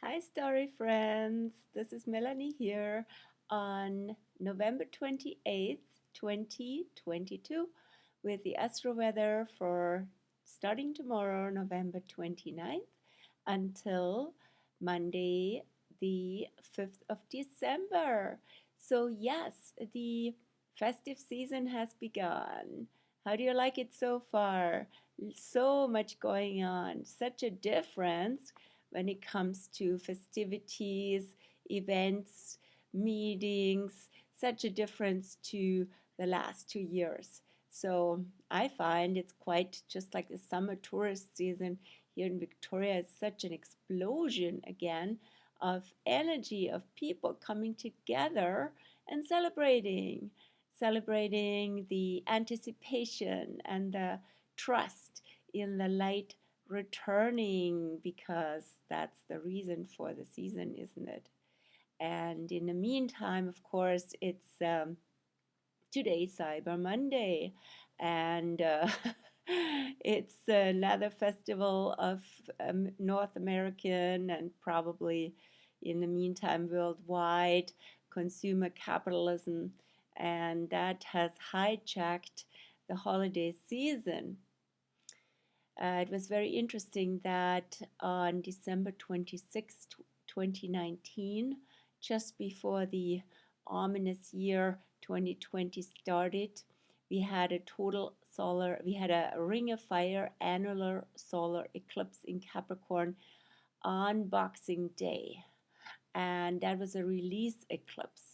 Hi, story friends. This is Melanie here on November 28th, 2022, with the Astro weather for starting tomorrow, November 29th, until Monday, the 5th of December. So, yes, the festive season has begun. How do you like it so far? So much going on, such a difference when it comes to festivities, events, meetings, such a difference to the last 2 years. So I find it's quite just like the summer tourist season here in Victoria. It's such an explosion again of energy, of people coming together and celebrating the anticipation and the trust in the light returning, because that's the reason for the season, isn't it? And in the meantime, of course, it's today Cyber Monday, and it's another festival of North American and probably in the meantime worldwide consumer capitalism, and that has hijacked the holiday season. It was very interesting that on December 26, 2019, just before the ominous year 2020 started, we had a ring of fire annular solar eclipse in Capricorn on Boxing Day. And that was a release eclipse.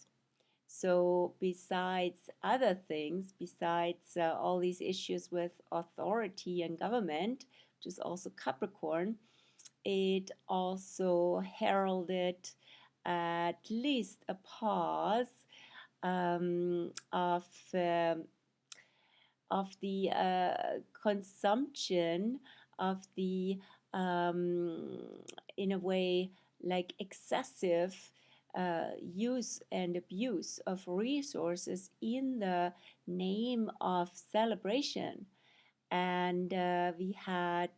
So, besides other things, besides all these issues with authority and government, which is also Capricorn, it also heralded at least a pause of the consumption of the, in a way, like excessive use and abuse of resources in the name of celebration. And we had,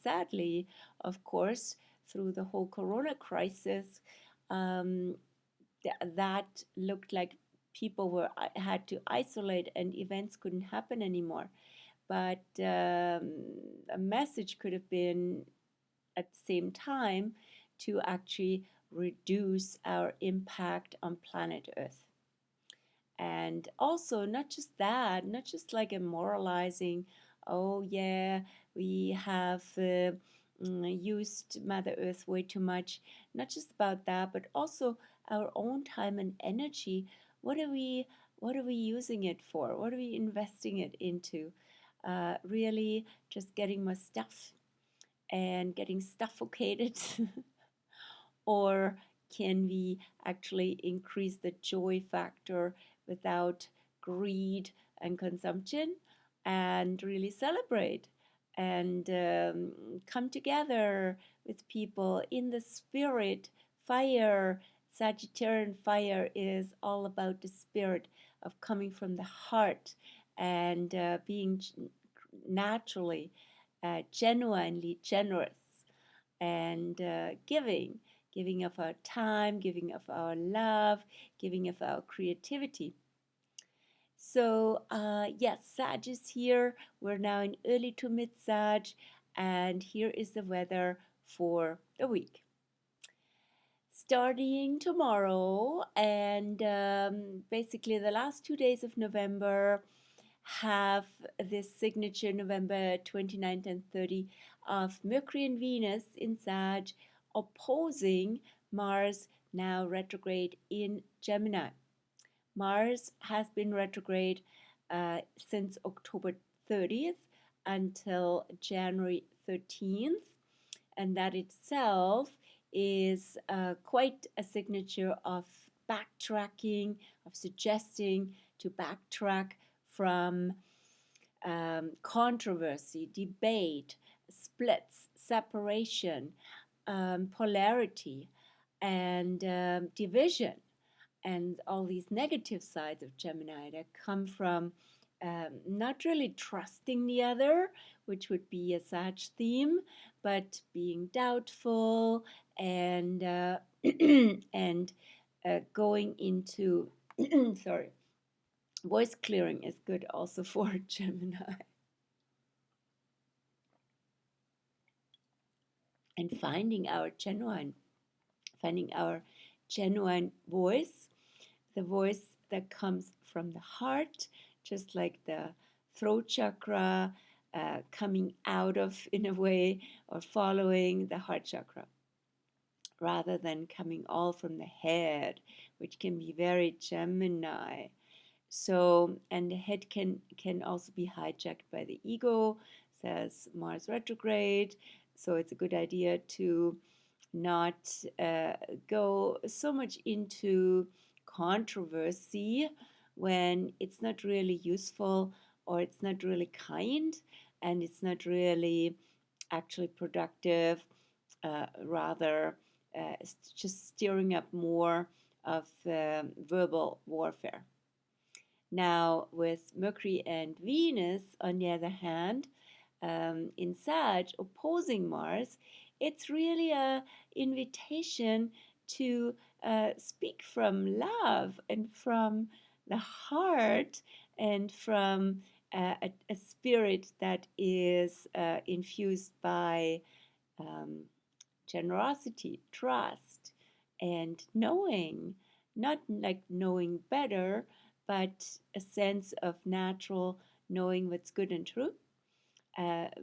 sadly, of course, through the whole corona crisis, um, that looked like people had to isolate and events couldn't happen anymore. But a message could have been at the same time to actually reduce our impact on planet Earth. And also, not just that, not just like a moralizing, oh yeah, we have used Mother Earth way too much. Not just about that, but also our own time and energy. What are we what are we using it for? What are we investing it into? Really just getting more stuff and getting suffocated? Or can we actually increase the joy factor without greed and consumption, and really celebrate and come together with people in the spirit? Fire, Sagittarian fire, is all about the spirit of coming from the heart and being naturally, genuinely generous and giving of our time, giving of our love, giving of our creativity. So, yes, Sag is here. We're now in early to mid Sag, and here is the weather for the week. Starting tomorrow, and basically the last 2 days of November have this signature November 29th and 30th of Mercury and Venus in Sag opposing Mars, now retrograde in Gemini. Mars has been retrograde since October 30th until January 13th, and that itself is quite a signature of backtracking, of suggesting to backtrack from controversy, debate, splits, separation, polarity, and division, and all these negative sides of Gemini that come from not really trusting the other, which would be a Sag theme, but being doubtful and and going into sorry, voice clearing is good also for Gemini. And finding our genuine voice, the voice that comes from the heart, just like the throat chakra coming out of, in a way, or following the heart chakra, rather than coming all from the head, which can be very Gemini. So, and the head can also be hijacked by the ego, says Mars retrograde. So it's a good idea to not go so much into controversy when it's not really useful, or it's not really kind, and it's not really actually productive, rather it's just stirring up more of verbal warfare. Now, with Mercury and Venus, on the other hand, in Sag opposing Mars, it's really a invitation to speak from love and from the heart and from a spirit that is infused by um, generosity, trust, and knowing, not like knowing better, but a sense of natural knowing what's good and true,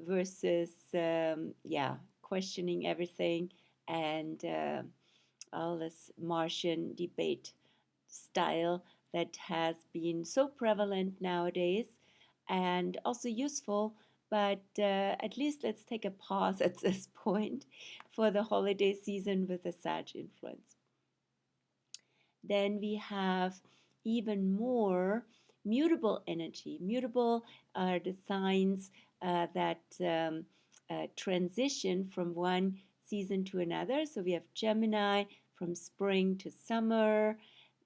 versus, yeah, questioning everything and all this Martian debate style that has been so prevalent nowadays and also useful. But at least let's take a pause at this point for the holiday season with the Sag influence. Then we have even more mutable energy. Mutable are the signs that transition from one season to another. So we have Gemini from spring to summer,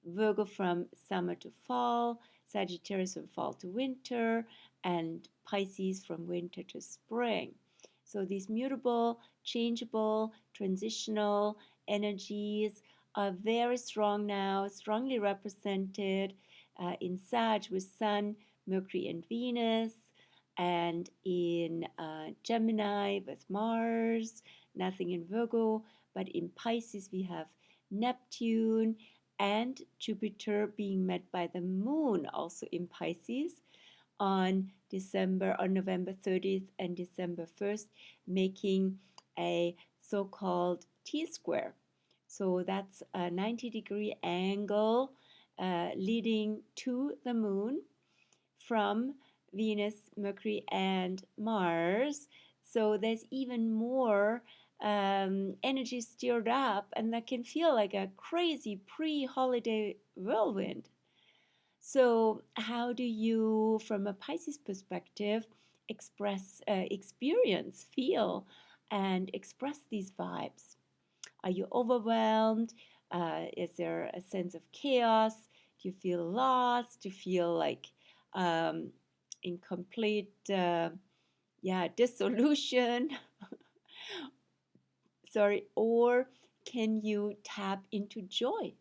Virgo from summer to fall, Sagittarius from fall to winter, and Pisces from winter to spring. So these mutable, changeable, transitional energies are very strong now, strongly represented in Sag with Sun, Mercury, and Venus, and in Gemini with Mars, nothing in Virgo, but in Pisces we have Neptune and Jupiter being met by the moon, also in Pisces, on November 30th and December 1st, making a so-called T-square. So that's a 90-degree angle leading to the moon from Venus, Mercury, and Mars. So there's even more energy stirred up, and that can feel like a crazy pre-holiday whirlwind. So, how do you, from a Pisces perspective, experience, feel, and express these vibes? Are you overwhelmed? Is there a sense of chaos? Do you feel lost? Do you feel like in complete, dissolution? Sorry, or can you tap into joy?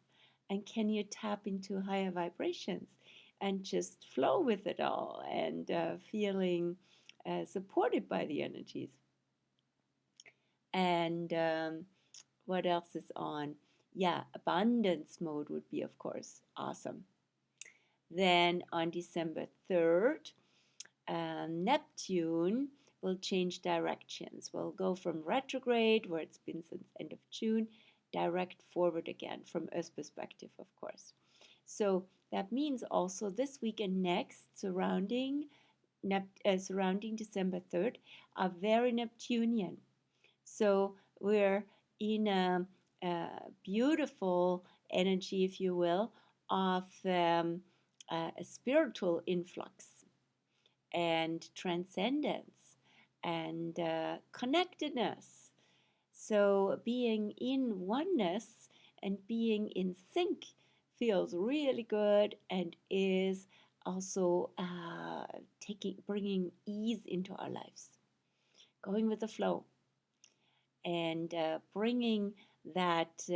And can you tap into higher vibrations and just flow with it all and feeling supported by the energies? And what else is on? Yeah, abundance mode would be, of course, awesome. Then on December 3rd, Neptune will change directions. We'll go from retrograde, where it's been since end of June, direct forward again from Earth's perspective, of course. So that means also this week and next, surrounding December 3rd, are very Neptunian. So we're in a beautiful energy, if you will, of a spiritual influx and transcendence and connectedness. So being in oneness and being in sync feels really good and is also bringing ease into our lives, going with the flow, and bringing that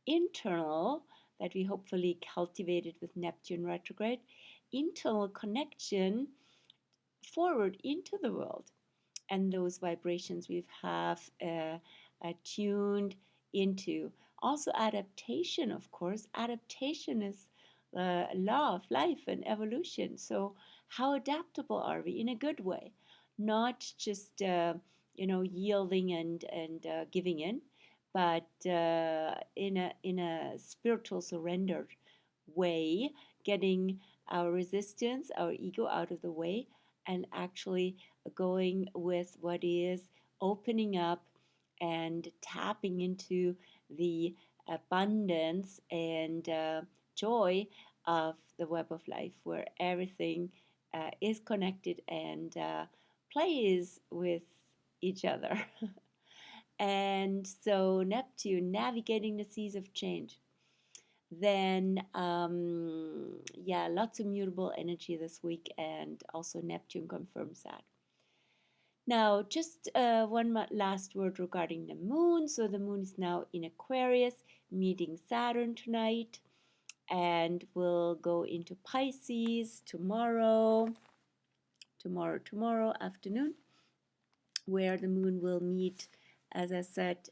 internal, that we hopefully cultivated with Neptune retrograde, internal connection forward into the world. And those vibrations we have tuned into. Also, adaptation, of course. Adaptation is law of life and evolution. So, how adaptable are we in a good way? Not just yielding and giving in, but in a spiritual surrendered way, getting our resistance, our ego out of the way, and actually going with what is, opening up and tapping into the abundance and joy of the web of life, where everything is connected and plays with each other. And so, Neptune navigating the seas of change. Then, yeah, lots of mutable energy this week, and also Neptune confirms that. Now, just one last word regarding the moon. So, the moon is now in Aquarius, meeting Saturn tonight, and will go into Pisces tomorrow afternoon, where the moon will meet, as I said,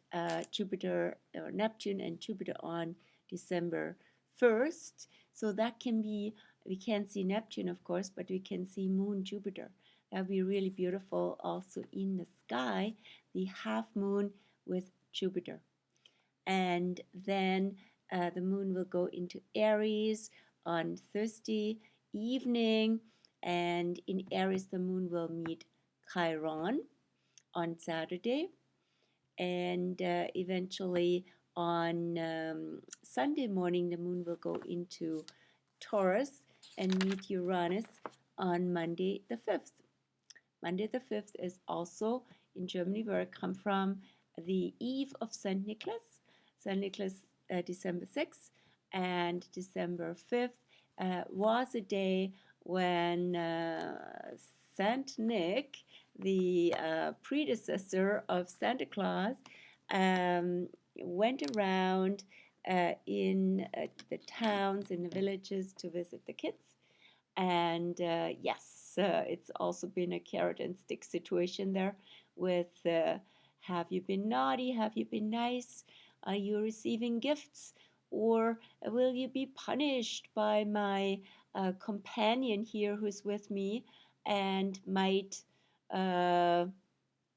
Jupiter or Neptune and Jupiter on December 1st. So that can be, we can't see Neptune, of course, but we can see Moon Jupiter. That would be really beautiful also in the sky, the half moon with Jupiter. And then the moon will go into Aries on Thursday evening. And in Aries, the moon will meet Chiron on Saturday, and eventually on Sunday morning the moon will go into Taurus and meet Uranus on Monday the 5th. Monday the 5th is also in Germany, where I come from, the eve of St. Nicholas. St. Nicholas, December 6th, and December 5th was a day when Saint Nick, the predecessor of Santa Claus, went around in the towns, in the villages, to visit the kids. And yes, it's also been a carrot and stick situation there with have you been naughty? Have you been nice? Are you receiving gifts? Or will you be punished by my companion here who's with me and might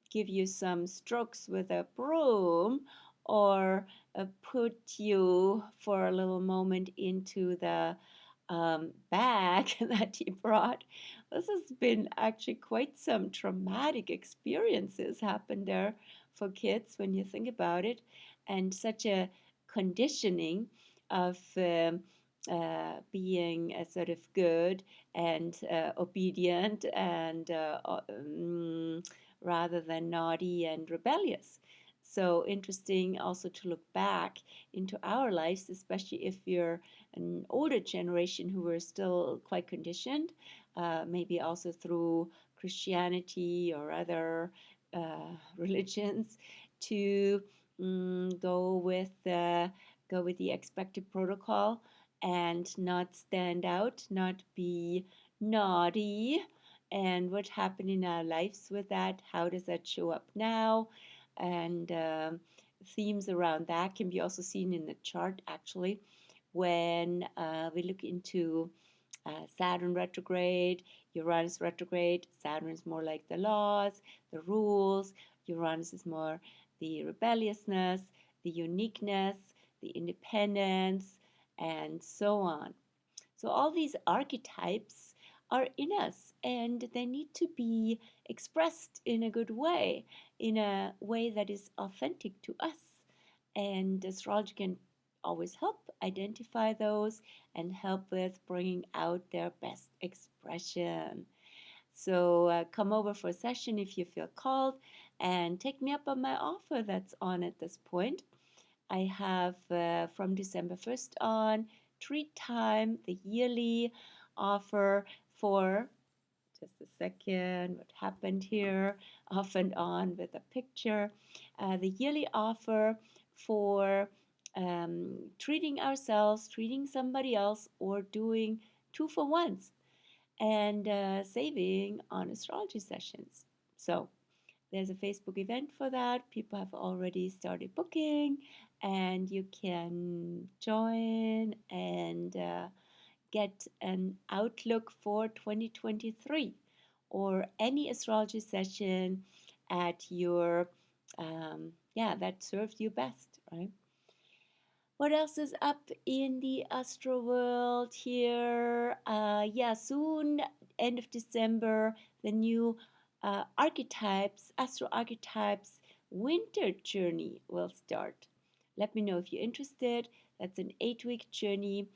give you some strokes with a broom, or put you for a little moment into the bag that he brought? This has been actually quite some traumatic experiences happened there for kids when you think about it, and such a conditioning of being a sort of good and obedient and rather than naughty and rebellious. So interesting also to look back into our lives, especially if you're an older generation who were still quite conditioned, maybe also through Christianity or other religions, to go with the expected protocol and not stand out, not be naughty. And what happened in our lives with that? How does that show up now? And themes around that can be also seen in the chart, actually, when we look into Saturn retrograde, Uranus retrograde. Saturn is more like the laws, the rules. Uranus is more the rebelliousness, the uniqueness, the independence, and so on. So all these archetypes are in us, and they need to be expressed in a good way, in a way that is authentic to us. And astrology can always help identify those and help with bringing out their best expression. So come over for a session if you feel called, and take me up on my offer that's on at this point. I have from December 1st on treat time, the yearly offer for, just a second, what happened here, off and on with a picture, the yearly offer for treating ourselves, treating somebody else, or doing 2-for-1s and saving on astrology sessions. So there's a Facebook event for that. People have already started booking, and you can join and get an outlook for 2023 or any astrology session at your, that served you best, right? What else is up in the astro world here? Soon, end of December, the new astro archetypes winter journey will start. Let me know if you're interested. That's an 8-week journey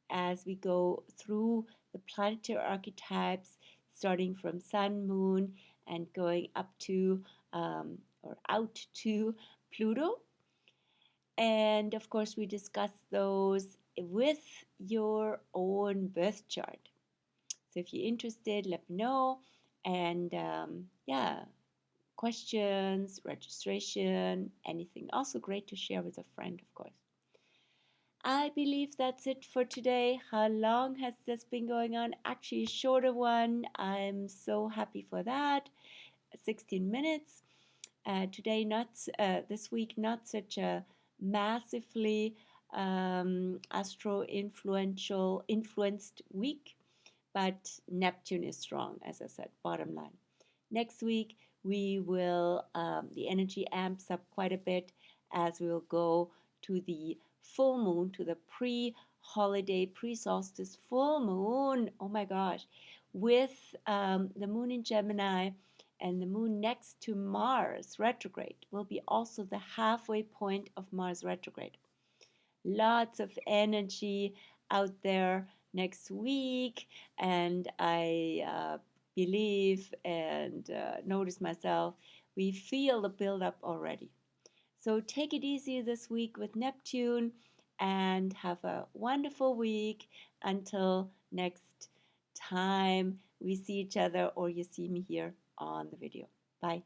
as we go through the planetary archetypes, starting from Sun, Moon, and going up to or out to Pluto. And of course, we discuss those with your own birth chart. So if you're interested, let me know. And questions, registration, anything. Also great to share with a friend, of course. I believe that's it for today. How long has this been going on? Actually, a shorter one. I'm so happy for that. 16 minutes. Today, this week, not such a massively astro influenced week, but Neptune is strong, as I said, bottom line. Next week, we will, the energy amps up quite a bit as we will go to the full moon, to the pre-holiday, pre-solstice full moon. Oh my gosh, with the moon in Gemini and the moon next to Mars retrograde will be also the halfway point of Mars retrograde. Lots of energy out there next week, and I believe and notice myself, we feel the build-up already. So take it easy this week with Neptune and have a wonderful week until next time we see each other or you see me here on the video. Bye.